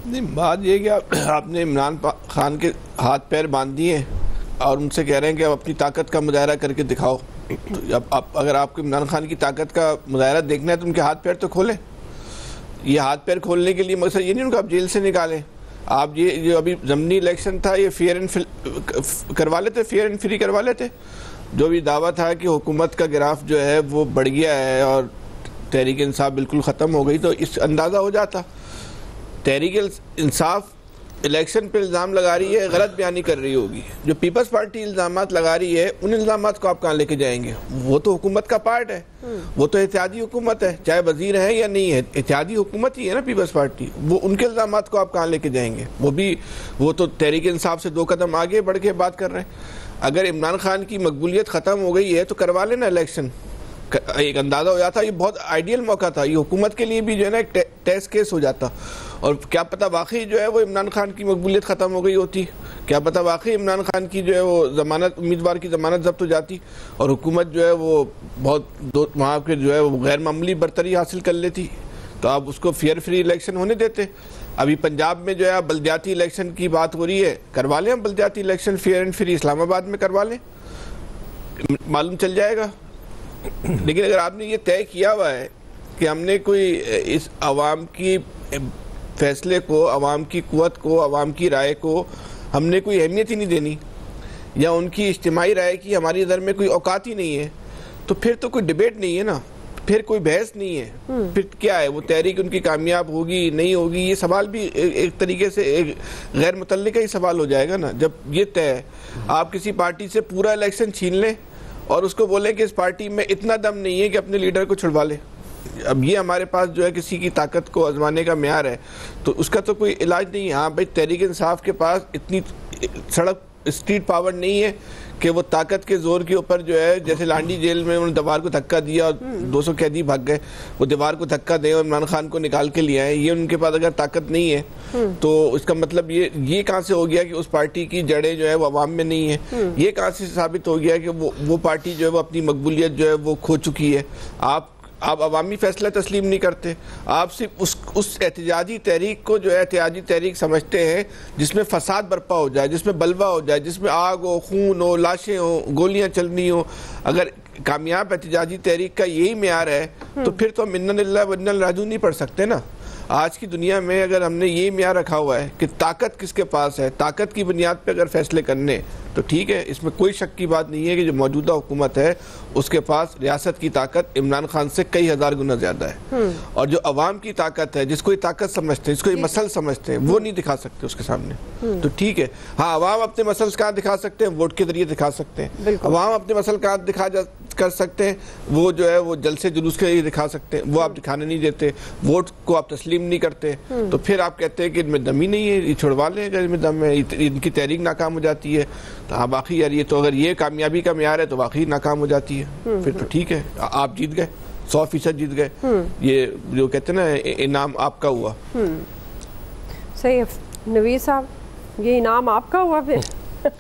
نہیں، بات یہ کہ آپ نے عمران خان کے ہاتھ پیر باندھ دیے ہیں اور ان سے کہہ رہے ہیں کہ آپ اپنی طاقت کا مظاہرہ کر کے دکھاؤ. تو اگر آپ کو عمران خان کی طاقت کا مظاہرہ دیکھنا ہے تو ان کے ہاتھ پیر تو کھولیں. یہ ہاتھ پیر کھولنے کے لیے مقصد یہ نہیں ان کو آپ جیل سے نکالیں. آپ یہ جو ابھی ضمنی الیکشن تھا یہ فیئر اینڈ کروا لیتے، فیئر اینڈ فری کروا لیتے. جو بھی دعویٰ تھا کہ حکومت کا گراف جو ہے وہ بڑھ گیا ہے اور تحریک انصاف بالکل ختم ہو گئی، تو اس اندازہ ہو جاتا. تحریک انصاف الیکشن پہ الزام لگا رہی ہے، غلط بیانی کر رہی ہوگی. جو پیپلز پارٹی الزامات لگا رہی ہے ان الزامات کو آپ کہاں لے کے جائیں گے؟ وہ تو حکومت کا پارٹ ہے، وہ تو اتحادی حکومت ہے، چاہے وزیر ہے یا نہیں ہے، اتحادی حکومت ہی ہے نا پیپلز پارٹی. وہ ان کے الزامات کو آپ کہاں لے کے جائیں گے؟ وہ تو تحریک انصاف سے 2 قدم آگے بڑھ کے بات کر رہے ہیں. اگر عمران خان کی مقبولیت ختم ہو گئی ہے تو کروا لینا الیکشن. ایک اندازہ ہو جاتا، یہ بہت آئیڈیل موقع تھا، یہ حکومت کے لیے بھی جو ہے نا ایک ٹیسٹ کیس ہو جاتا. اور کیا پتہ واقعی جو ہے وہ عمران خان کی مقبولیت ختم ہو گئی ہوتی، کیا پتہ واقعی عمران خان کی جو ہے وہ ضمانت، امیدوار کی ضمانت ضبط ہو جاتی اور حکومت جو ہے وہ بہت وہاں کے جو ہے وہ غیر معمولی برتری حاصل کر لیتی. تو آپ اس کو فیئر فری الیکشن ہونے دیتے. ابھی پنجاب میں جو ہے بلدیاتی الیکشن کی بات ہو رہی ہے، کروا لیں بلدیاتی الیکشن فیئر اینڈ فری، اسلام آباد میں کروا لیں، معلوم چل جائے گا. لیکن اگر آپ نے یہ طے کیا ہوا ہے کہ ہم نے کوئی اس عوام کی فیصلے کو، عوام کی قوت کو، عوام کی رائے کو ہم نے کوئی اہمیت ہی نہیں دینی، یا ان کی اجتماعی رائے کی ہماری نظر میں کوئی اوقات ہی نہیں ہے، تو پھر تو کوئی ڈیبیٹ نہیں ہے نا، پھر کوئی بحث نہیں ہے. پھر کیا ہے وہ تحریک ان کی کامیاب ہوگی نہیں ہوگی؟ یہ سوال بھی ایک طریقے سے ایک غیر متعلقہ ہی سوال ہو جائے گا نا. جب یہ طے ہے آپ کسی پارٹی سے پورا الیکشن چھین لیں اور اس کو بولیں کہ اس پارٹی میں اتنا دم نہیں ہے کہ اپنے لیڈر کو چھڑوا لے. اب یہ ہمارے پاس جو ہے کسی کی طاقت کو آزمانے کا معیار ہے تو اس کا تو کوئی علاج نہیں ہے. ہاں بھائی، تحریک انصاف کے پاس اتنی سڑک اسٹریٹ پاور نہیں ہے کہ وہ طاقت کے زور کے اوپر جو ہے، جیسے لانڈی جیل میں انہوں نے دیوار کو دھکا دیا اور 200 قیدی بھاگ گئے، وہ دیوار کو دھکا دیں اور عمران خان کو نکال کے لے آئے. یہ ان کے پاس اگر طاقت نہیں ہے تو اس کا مطلب یہ کہاں سے ہو گیا کہ اس پارٹی کی جڑیں جو ہے وہ عوام میں نہیں ہیں؟ یہ کہاں سے ثابت ہو گیا کہ وہ پارٹی جو ہے وہ اپنی مقبولیت جو ہے وہ کھو چکی ہے؟ آپ عوامی فیصلہ تسلیم نہیں کرتے، آپ صرف اس احتجاجی تحریک کو جو ہے احتجاجی تحریک سمجھتے ہیں جس میں فساد برپا ہو جائے، جس میں بلوا ہو جائے، جس میں آگ ہو، خون ہو، لاشیں ہوں، گولیاں چلنی ہوں. اگر کامیاب احتجاجی تحریک کا یہی معیار ہے تو پھر تو ہم انا للہ و انا الیہ راجعون نہیں پڑھ سکتے نا. آج کی دنیا میں اگر ہم نے یہ معیار رکھا ہوا ہے کہ طاقت کس کے پاس ہے، طاقت کی بنیاد پہ اگر فیصلے کرنے تو ٹھیک ہے، اس میں کوئی شک کی بات نہیں ہے کہ جو موجودہ حکومت ہے اس کے پاس ریاست کی طاقت عمران خان سے کئی ہزار گنا زیادہ ہے. اور جو عوام کی طاقت ہے، جس کو یہ طاقت سمجھتے ہیں، جس کو یہ مسل سمجھتے ہیں، وہ نہیں دکھا سکتے اس کے سامنے. تو ٹھیک ہے، ہاں عوام اپنے مسل کہاں دکھا سکتے ہیں؟ ووٹ کے ذریعے دکھا سکتے ہیں. عوام اپنے مسل کہاں کر سکتے ہیں؟ وہ جو ہے وہ جلسے جلوس کے لیے دکھا سکتے ہیں. وہ آپ دکھانے نہیں دیتے، ووٹ کو آپ تسلیم نہیں کرتے. تو پھر آپ کہتے ہیں کہ ان میں دم ہی نہیں ہے، یہ چھڑوا لیں اگر ان میں دم ہے، ان کی تحریک ناکام ہو جاتی ہے. تو ہاں واقعی یار یہ تو اگر یہ کامیابی کا معیار ہے تو واقعی ناکام ہو جاتی ہے. پھر تو ٹھیک ہے، آپ جیت گئے، 100% جیت گئے. یہ جو کہتے ہیں نا انعام آپ کا ہوا. صحیح ہے نویر صاحب، یہ انعام آپ کا ہوا پھر.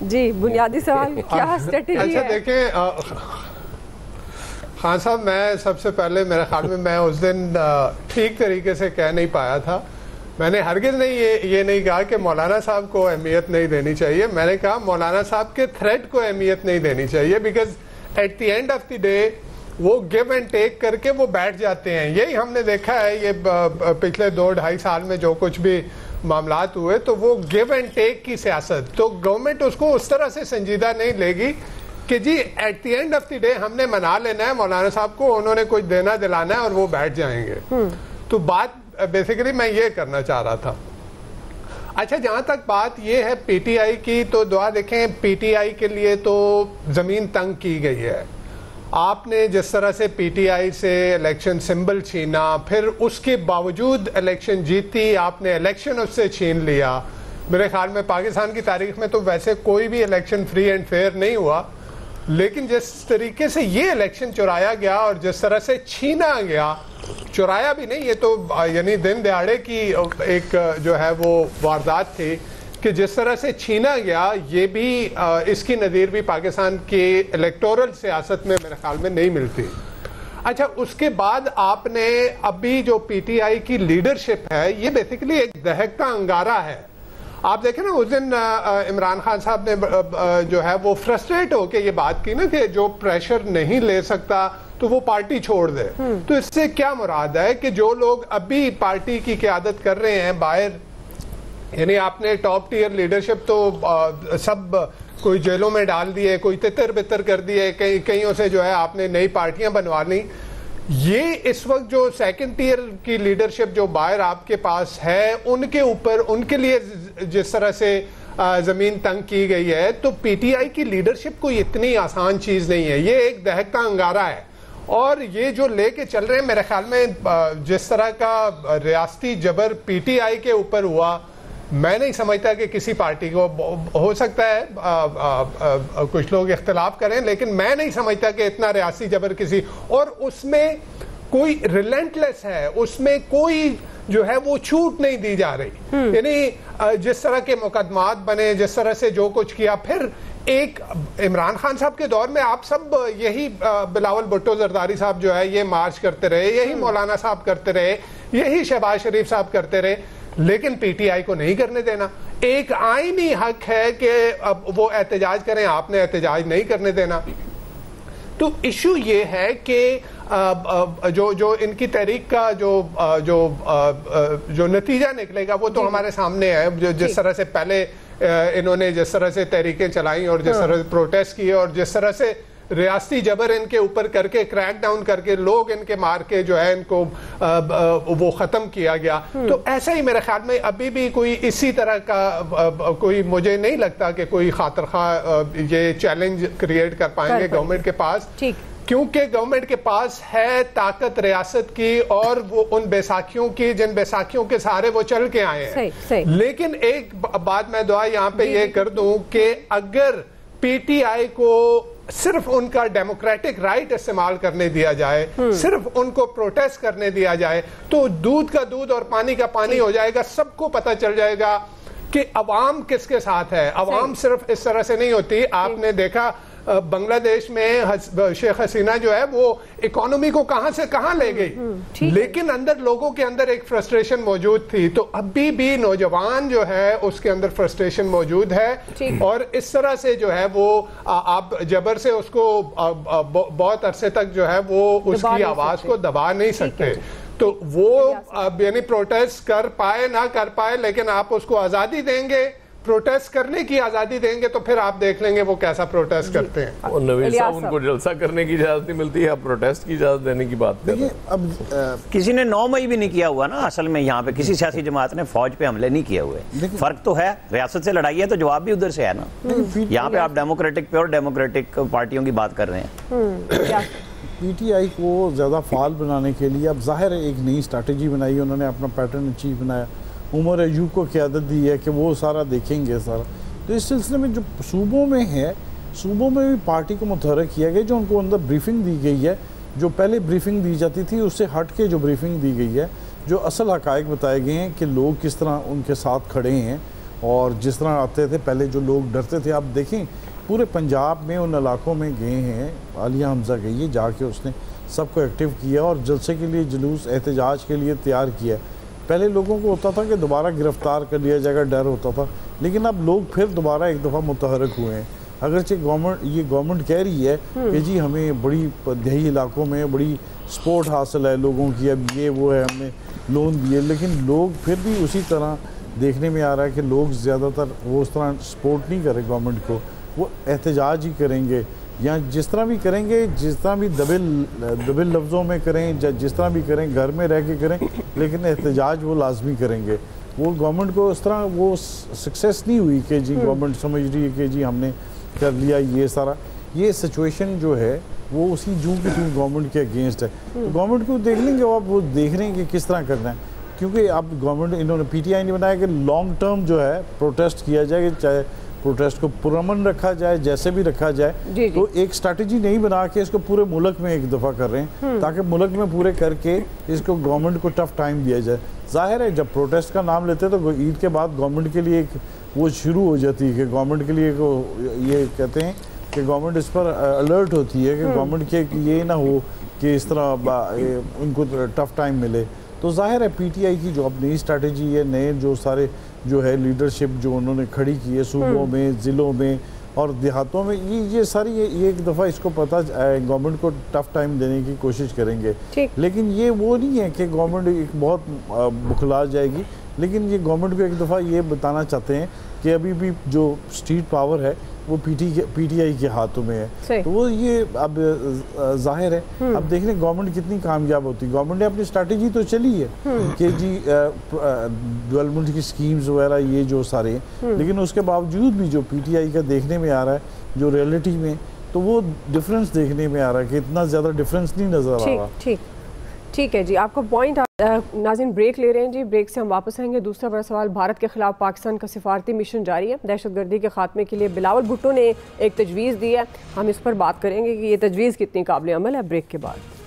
جی بنیادی سوال کیا اسٹریٹجی ہے؟ اچھا دیکھیں خان صاحب، میں سب سے پہلے میرے خیال میں اس دن ٹھیک طریقے سے کہہ نہیں پایا تھا. میں نے ہرگز نہیں یہ نہیں کہا کہ مولانا صاحب کو اہمیت نہیں دینی چاہیے. میں نے کہا مولانا صاحب کے تھریٹ کو اہمیت نہیں دینی چاہیے، because at the end of the day وہ گیو اینڈ ٹیک کر کے وہ بیٹھ جاتے ہیں. یہی ہم نے دیکھا ہے یہ پچھلے 2-2.5 سال میں جو کچھ بھی معاملات ہوئے، تو وہ گیو اینڈ ٹیک کی سیاست. تو گورنمنٹ اس کو اس طرح سے سنجیدہ نہیں لے گی کہ جی at the end of the day ہم نے منا لینا ہے مولانا صاحب کو، انہوں نے کچھ دینا دلانا ہے اور وہ بیٹھ جائیں گے. تو بات بیسیکلی میں یہ کرنا چاہ رہا تھا. اچھا جہاں تک بات یہ ہے پی ٹی آئی کی، تو دعا دیکھیں پی ٹی آئی کے لیے تو زمین تنگ کی گئی ہے. آپ نے جس طرح سے پی ٹی آئی سے الیکشن سمبل چھینا، پھر اس کے باوجود الیکشن جیتی، آپ نے الیکشن اس سے چھین لیا. میرے خیال میں پاکستان کی تاریخ میں تو ویسے کوئی بھی الیکشن فری اینڈ فیئر نہیں ہوا، لیکن جس طریقے سے یہ الیکشن چرایا گیا اور جس طرح سے چھینا گیا، چرایا بھی نہیں، یہ تو یعنی دن دہاڑے کی ایک جو ہے وہ واردات تھی کہ جس طرح سے چھینا گیا، یہ بھی اس کی نظیر بھی پاکستان کی الیکٹورل سیاست میں میرے خیال میں نہیں ملتی. اچھا اس کے بعد آپ نے ابھی جو پی ٹی آئی کی لیڈرشپ ہے یہ بیسیکلی ایک دہکتا انگارہ ہے. آپ دیکھیں نا اس دن عمران خان صاحب نے جو ہے وہ فرسٹریٹ ہو کے یہ بات کی نا کہ جو پریشر نہیں لے سکتا تو وہ پارٹی چھوڑ دے. تو اس سے کیا مراد ہے کہ جو لوگ ابھی پارٹی کی قیادت کر رہے ہیں باہر, یعنی آپ نے ٹاپ ٹیئر لیڈرشپ تو سب کوئی جیلوں میں ڈال دیے, کوئی تتر بتر کر دیے, کئیوں سے جو ہے آپ نے نئی پارٹیاں بنوا لی. یہ اس وقت جو سیکنڈ ٹیئر کی لیڈرشپ جو باہر آپ کے پاس ہے ان کے اوپر, ان کے لیے جس طرح سے زمین تنگ کی گئی ہے, تو پی ٹی آئی کی لیڈرشپ کوئی اتنی آسان چیز نہیں ہے. یہ ایک دہکتا انگارہ ہے. اور یہ جو لے کے چل رہے ہیں میرے خیال میں جس طرح کا ریاستی جبر پی ٹی آئی کے اوپر ہوا, میں نہیں سمجھتا کہ کسی پارٹی کو, ہو سکتا ہے کچھ لوگ اختلاف کریں, لیکن میں نہیں سمجھتا کہ اتنا ریاستی جبر کسی, اور اس میں کوئی ریلنٹلیس ہے, اس میں کوئی جو ہے وہ چھوٹ نہیں دی جا رہی. یعنی جس طرح کے مقدمات بنے, جس طرح سے جو کچھ کیا, پھر ایک عمران خان صاحب کے دور میں آپ سب یہی بلاول بھٹو زرداری صاحب جو ہے یہ مارچ کرتے رہے, یہی مولانا صاحب کرتے رہے, یہی شہباز شریف صاحب کرتے رہے, لیکن پی ٹی آئی کو نہیں کرنے دینا. ایک آئینی حق ہے کہ وہ احتجاج کریں, آپ نے احتجاج نہیں کرنے دینا. تو ایشو یہ ہے کہ جو ان کی تحریک کا جو نتیجہ نکلے گا وہ تو ہمارے سامنے ہے. جس طرح سے پہلے انہوں نے جس طرح سے تحریکیں چلائیں اور جس طرح سے پروٹیسٹ کیے اور جس طرح سے ریاستی جبر ان کے اوپر کر کے کریک ڈاؤن کر کے لوگ ان کے مار کے جو ہے ان کو وہ ختم کیا گیا. تو ایسا ہی میرے خیال میں ابھی بھی کوئی اسی طرح کا کوئی, مجھے نہیں لگتا کہ کوئی خاطر خواہ یہ چیلنج کریٹ کر پائیں گے گورنمنٹ کے پاس, کیونکہ گورنمنٹ کے پاس ہے طاقت ریاست کی اور وہ ان بیساکھیوں کی جن بیساکھیوں کے سہارے وہ چل کے آئے ہیں. لیکن ایک بات میں دعا یہاں پہ یہ کر دوں کہ اگر پی ٹی آئی کو صرف ان کا ڈیموکریٹک رائٹ استعمال کرنے دیا جائے, صرف ان کو پروٹیسٹ کرنے دیا جائے, تو دودھ کا دودھ اور پانی کا پانی ہو جائے گا. سب کو پتہ چل جائے گا کہ عوام کس کے ساتھ ہے. عوام صرف اس طرح سے نہیں ہوتی. آپ نے دیکھا بنگلہ دیش میں شیخ حسینہ جو ہے وہ اکانومی کو کہاں سے کہاں لے گئی, لیکن اندر لوگوں کے اندر ایک فرسٹریشن موجود تھی. تو ابھی بھی نوجوان جو ہے اس کے اندر فرسٹریشن موجود ہے, اور اس طرح سے جو ہے وہ آپ جبر سے اس کو بہت عرصے تک جو ہے وہ اس کی آواز کو دبا نہیں سکتے. تو وہ یعنی پروٹیسٹ کر پائے نہ کر پائے, لیکن آپ اس کو آزادی دیں گے, پروٹیسٹ کرنے کی آزادی دیں گے, تو پھر آپ دیکھ لیں گے وہ کیسا پروٹیسٹ کرتے ہیں. اور نوید صاحب ان کو جلسہ کرنے کی اجازت نہیں ملتی ہے, آپ پروٹیسٹ کی اجازت دینے کی بات کر رہے ہیں. اب کسی نے 9 مئی بھی نہیں کیا ہوا نا, اصل میں یہاں پہ کسی سیاسی جماعت نے فوج پہ حملے نہیں کیے ہوئے. فرق تو ہے, ریاست سے لڑائی ہے تو جواب بھی ادھر سے ہے نا. یہاں پہ آپ ڈیموکریٹک پیور ڈیموکریٹک پارٹیوں کی بات کر رہے ہیں. پی ٹی آئی کو زیادہ فعال بنانے کے لیے اب ظاہر ہے ایک نئی اسٹریٹجی بنائی ہے, انہوں نے اپنا پیٹرن اچیو بنایا, عمر ایوب کو قیادت دی ہے کہ وہ سارا دیکھیں گے سارا. تو اس سلسلے میں جو صوبوں میں ہے, صوبوں میں بھی پارٹی کو متحرک کیا گیا, جو ان کو اندر بریفنگ دی گئی ہے, جو پہلے بریفنگ دی جاتی تھی اس سے ہٹ کے جو بریفنگ دی گئی ہے, جو اصل حقائق بتائے گئے ہیں کہ لوگ کس طرح ان کے ساتھ کھڑے ہیں, اور جس طرح آتے تھے پہلے جو لوگ ڈرتے تھے. آپ دیکھیں پورے پنجاب میں ان علاقوں میں گئے ہیں, عالیہ حمزہ گئی ہے, جا کے اس نے سب کو ایکٹیو کیا اور جلسے کے لیے جلوس احتجاج کے لیے تیار کیا. پہلے لوگوں کو ہوتا تھا کہ دوبارہ گرفتار کر لیا جائے گا, ڈر ہوتا تھا, لیکن اب لوگ پھر دوبارہ ایک دفعہ متحرک ہوئے ہیں. اگرچہ گورنمنٹ کہہ رہی ہے کہ جی ہمیں بڑی دیہی علاقوں میں بڑی سپورٹ حاصل ہے لوگوں کی, اب یہ وہ ہے, ہم نے لون دیے, لیکن لوگ پھر بھی اسی طرح دیکھنے میں آ رہا ہے کہ لوگ زیادہ تر وہ اس طرح سپورٹ نہیں کریں گورنمنٹ کو, وہ احتجاج ہی کریں گے, یا جس طرح بھی کریں گے, جس طرح بھی دبل لفظوں میں کریں, جس طرح بھی کریں, گھر میں رہ کے کریں, لیکن احتجاج وہ لازمی کریں گے. وہ گورنمنٹ کو اس طرح وہ سکسیس نہیں ہوئی کہ جی گورنمنٹ سمجھ رہی ہے کہ جی ہم نے کر لیا یہ سارا. یہ سچویشن جو ہے وہ اسی جو کی تھی گورنمنٹ کے اگینسٹ ہے. تو گورنمنٹ کو دیکھ لیں گے, اب وہ دیکھ رہے ہیں کہ کس طرح کرنا ہے, کیونکہ اب گورنمنٹ انہوں نے پی ٹی آئی نے بنایا کہ لانگ ٹرم جو ہے پروٹیسٹ کیا جائے, کہ چاہے پروٹیسٹ کو پرامن رکھا جائے, جیسے بھی رکھا جائے, تو ایک اسٹریٹجی نہیں بنا کے اس کو پورے ملک میں ایک دفعہ کر رہے ہیں, تاکہ ملک میں پورے کر کے اس کو گورنمنٹ کو ٹف ٹائم دیا جائے. ظاہر ہے جب پروٹیسٹ کا نام لیتے تو عید کے بعد گورنمنٹ کے لیے ایک وہ شروع ہو جاتی ہے کہ گورنمنٹ کے لیے یہ کہتے ہیں کہ گورنمنٹ اس پر الرٹ ہوتی ہے کہ گورنمنٹ کے یہ نہ ہو کہ اس طرح ان کو ٹف ٹائم ملے. تو ظاہر ہے پی ٹی آئی کی جو اب نئی اسٹریٹجی ہے, نئے جو سارے جو ہے لیڈرشپ جو انہوں نے کھڑی کی ہے صوبوں میں, ضلعوں میں اور دیہاتوں میں, یہ ساری یہ ایک دفعہ اس کو پتہ گورنمنٹ کو ٹف ٹائم دینے کی کوشش کریں گے. لیکن یہ وہ نہیں ہے کہ گورنمنٹ ایک بہت بکھلا جائے گی, لیکن یہ گورنمنٹ کو ایک دفعہ یہ بتانا چاہتے ہیں کہ ابھی بھی جو اسٹریٹ پاور ہے وہ پی ٹی آئی کے ہاتھوں میں ہے. تو وہ یہ اب ظاہر ہے, اب دیکھ لیں گورنمنٹ کتنی کامیاب ہوتی ہے. گورنمنٹ نے اپنی اسٹریٹجی تو چلی ہے کہ جی ڈیولپمنٹ کی سکیمز وغیرہ یہ جو سارے ہیں, لیکن اس کے باوجود بھی جو پی ٹی آئی کا دیکھنے میں آ رہا ہے جو ریئلٹی میں, تو وہ ڈفرینس دیکھنے میں آ رہا ہے کہ اتنا زیادہ ڈفرینس نہیں نظر آ رہا. ٹھیک ہے جی, آپ کا پوائنٹ. ناظرین بریک لے رہے ہیں جی, بریک سے ہم واپس آئیں گے. دوسرا بڑا سوال, بھارت کے خلاف پاکستان کا سفارتی مشن جاری ہے. دہشت گردی کے خاتمے کے لیے بلاول بھٹو نے ایک تجویز دی ہے, ہم اس پر بات کریں گے کہ یہ تجویز کتنی قابل عمل ہے. بریک کے بعد.